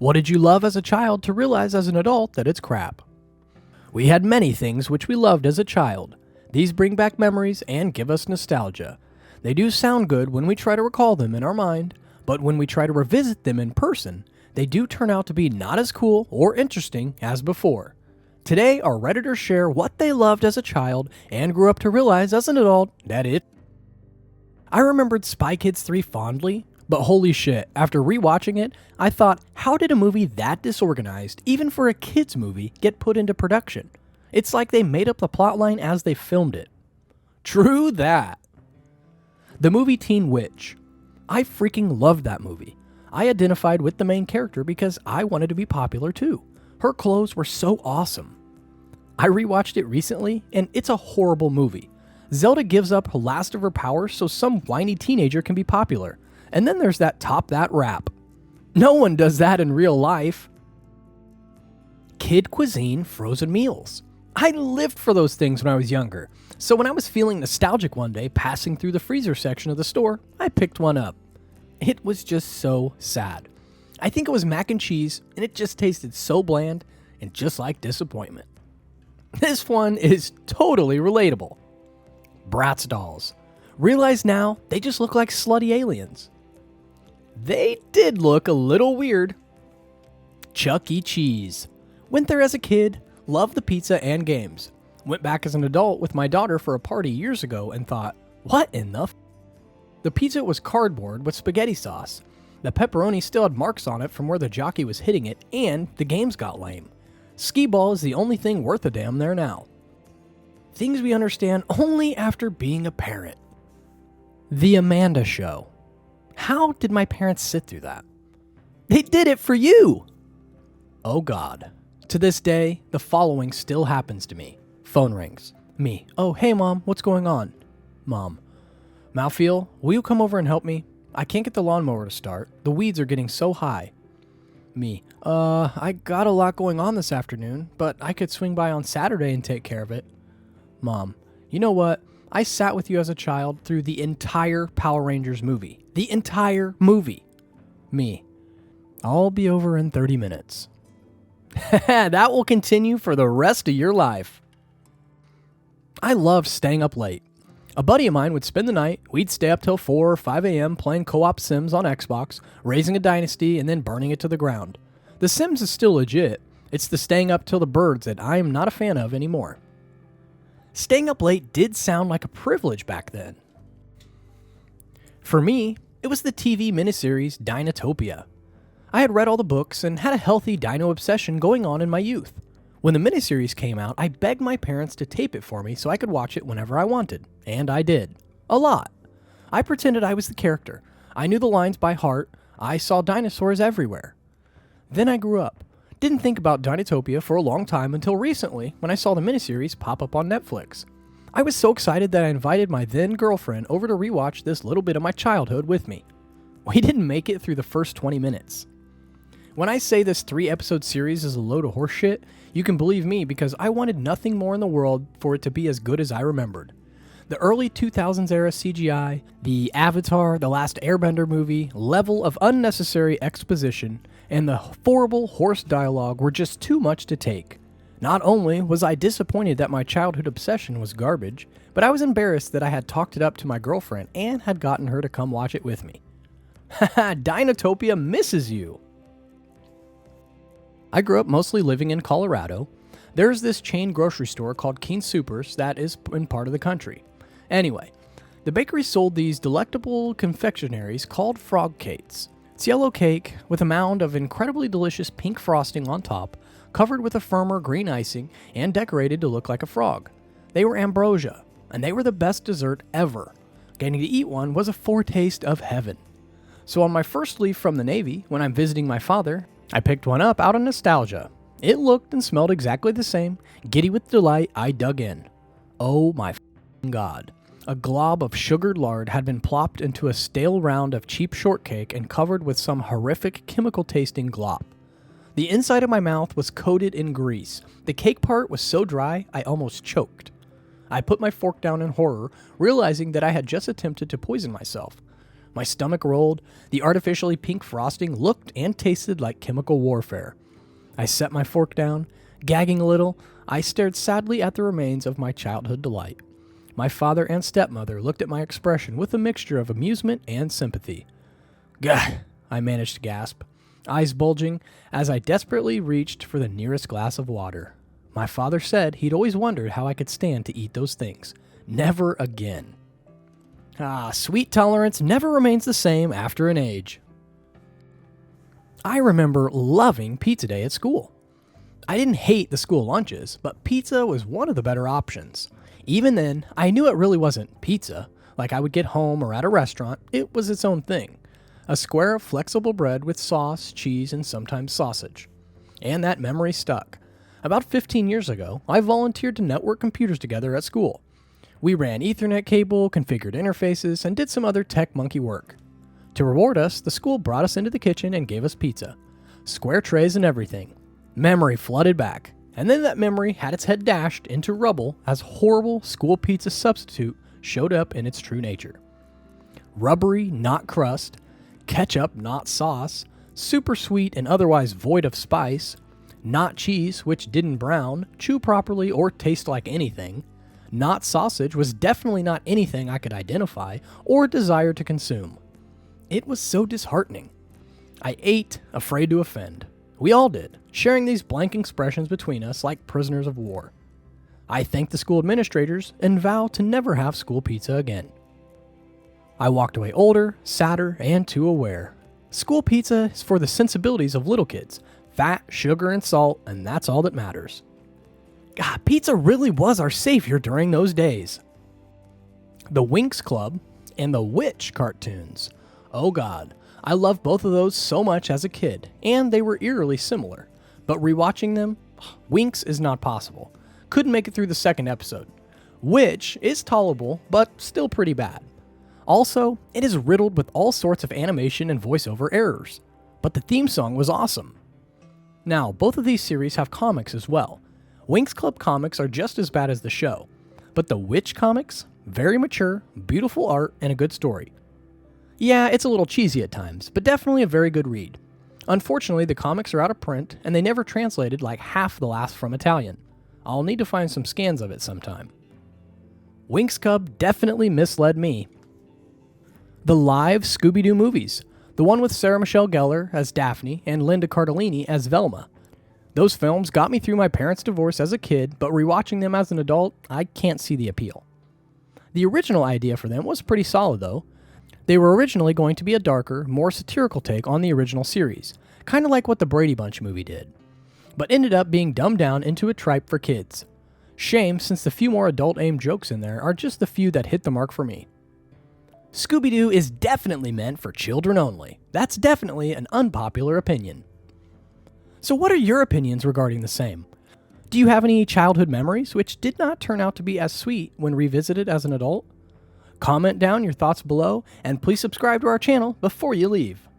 What did you love as a child to realize as an adult that it's crap? We had many things which we loved as a child. These bring back memories and give us nostalgia. They do sound good when we try to recall them in our mind, but when we try to revisit them in person, they do turn out to be not as cool or interesting as before. Today, our Redditors share what they loved as a child and grew up to realize as an adult that I remembered Spy Kids 3 fondly, but holy shit, after rewatching it, I thought, how did a movie that disorganized, even for a kids movie, get put into production? It's like they made up the plotline as they filmed it. True that. The movie Teen Witch. I freaking loved that movie. I identified with the main character because I wanted to be popular too. Her clothes were so awesome. I rewatched it recently, and it's a horrible movie. Zelda gives up her last of her powers so some whiny teenager can be popular. And then there's that Top That rap. No one does that in real life. Kid Cuisine frozen meals. I lived for those things when I was younger. So when I was feeling nostalgic one day, passing through the freezer section of the store, I picked one up. It was just so sad. I think it was mac and cheese, and it just tasted so bland and just like disappointment. This one is totally relatable. Bratz dolls. Realize now, they just look like slutty aliens. They did look a little weird. Chuck E. Cheese. Went there as a kid, loved the pizza and games. Went back as an adult with my daughter for a party years ago and thought, what in the f-? The pizza was cardboard with spaghetti sauce. The pepperoni still had marks on it from where the jockey was hitting it, and the games got lame. Skee ball is the only thing worth a damn there now. Things we understand only after being a parent. The Amanda Show. How did my parents sit through that? They did it for you! Oh God. To this day, the following still happens to me. Phone rings. Me. Oh, hey Mom, what's going on? Mom. Malfiel, will you come over and help me? I can't get the lawnmower to start. The weeds are getting so high. Me. I got a lot going on this afternoon, but I could swing by on Saturday and take care of it. Mom. You know what? I sat with you as a child through the entire Power Rangers movie. The entire movie. Me. I'll be over in 30 minutes. That will continue for the rest of your life. I love staying up late. A buddy of mine would spend the night, we'd stay up till 4 or 5 a.m. playing co-op Sims on Xbox, raising a dynasty, and then burning it to the ground. The Sims is still legit. It's the staying up till the birds that I am not a fan of anymore. Staying up late did sound like a privilege back then. For me, it was the TV miniseries Dinotopia. I had read all the books and had a healthy dino obsession going on in my youth. When the miniseries came out, I begged my parents to tape it for me so I could watch it whenever I wanted. And I did. A lot. I pretended I was the character. I knew the lines by heart. I saw dinosaurs everywhere. Then I grew up. Didn't think about Dinotopia for a long time until recently when I saw the miniseries pop up on Netflix. I was so excited that I invited my then girlfriend over to rewatch this little bit of my childhood with me. We didn't make it through the first 20 minutes. When I say this 3-episode series is a load of horseshit, you can believe me because I wanted nothing more in the world for it to be as good as I remembered. The early 2000s era CGI, the Avatar, The Last Airbender movie, level of unnecessary exposition, and the horrible horse dialogue were just too much to take. Not only was I disappointed that my childhood obsession was garbage, but I was embarrassed that I had talked it up to my girlfriend and had gotten her to come watch it with me. Haha, Dinotopia misses you! I grew up mostly living in Colorado. There's this chain grocery store called King Soopers that is in part of the country. Anyway, the bakery sold these delectable confectionaries called Frog Cakes. It's yellow cake with a mound of incredibly delicious pink frosting on top, covered with a firmer green icing, and decorated to look like a frog. They were ambrosia, and they were the best dessert ever. Getting to eat one was a foretaste of heaven. So on my first leave from the Navy, when I'm visiting my father, I picked one up out of nostalgia. It looked and smelled exactly the same. Giddy with delight, I dug in. Oh my God. A glob of sugared lard had been plopped into a stale round of cheap shortcake and covered with some horrific chemical-tasting glop. The inside of my mouth was coated in grease. The cake part was so dry, I almost choked. I put my fork down in horror, realizing that I had just attempted to poison myself. My stomach rolled. The artificially pink frosting looked and tasted like chemical warfare. I set my fork down. Gagging a little, I stared sadly at the remains of my childhood delight. My father and stepmother looked at my expression with a mixture of amusement and sympathy. Gah! I managed to gasp, eyes bulging as I desperately reached for the nearest glass of water. My father said he'd always wondered how I could stand to eat those things. Never again. Sweet tolerance never remains the same after an age. I remember loving pizza day at school. I didn't hate the school lunches, but pizza was one of the better options. Even then, I knew it really wasn't pizza, like I would get home or at a restaurant. It was its own thing. A square of flexible bread with sauce, cheese, and sometimes sausage. And that memory stuck. About 15 years ago, I volunteered to network computers together at school. We ran Ethernet cable, configured interfaces, and did some other tech monkey work. To reward us, the school brought us into the kitchen and gave us pizza. Square trays and everything. Memory flooded back, and then that memory had its head dashed into rubble as horrible school pizza substitute showed up in its true nature. Rubbery, not crust, ketchup, not sauce, super sweet and otherwise void of spice, not cheese, which didn't brown, chew properly, or taste like anything, not sausage was definitely not anything I could identify or desire to consume. It was so disheartening. I ate, afraid to offend. We all did, sharing these blank expressions between us like prisoners of war. I thanked the school administrators and vow to never have school pizza again. I walked away older, sadder, and too aware. School pizza is for the sensibilities of little kids. Fat, sugar, and salt, and that's all that matters. God, pizza really was our savior during those days. The Winx Club and the Witch cartoons. Oh God, I loved both of those so much as a kid, and they were eerily similar. But rewatching them, Winx is not possible. Couldn't make it through the second episode. Witch is tolerable, but still pretty bad. Also, it is riddled with all sorts of animation and voiceover errors. But the theme song was awesome. Now, both of these series have comics as well. Winx Club comics are just as bad as the show, but the Witch comics, very mature, beautiful art, and a good story. Yeah, it's a little cheesy at times, but definitely a very good read. Unfortunately, the comics are out of print, and they never translated like half the last from Italian. I'll need to find some scans of it sometime. Winx Club definitely misled me. The live Scooby-Doo movies, the one with Sarah Michelle Gellar as Daphne and Linda Cardellini as Velma. Those films got me through my parents' divorce as a kid, but rewatching them as an adult, I can't see the appeal. The original idea for them was pretty solid though. They were originally going to be a darker, more satirical take on the original series, kind of like what the Brady Bunch movie did, but ended up being dumbed down into a tripe for kids. Shame, since the few more adult-aimed jokes in there are just the few that hit the mark for me. Scooby-Doo is definitely meant for children only. That's definitely an unpopular opinion. So what are your opinions regarding the same? Do you have any childhood memories which did not turn out to be as sweet when revisited as an adult? Comment down your thoughts below, and please subscribe to our channel before you leave.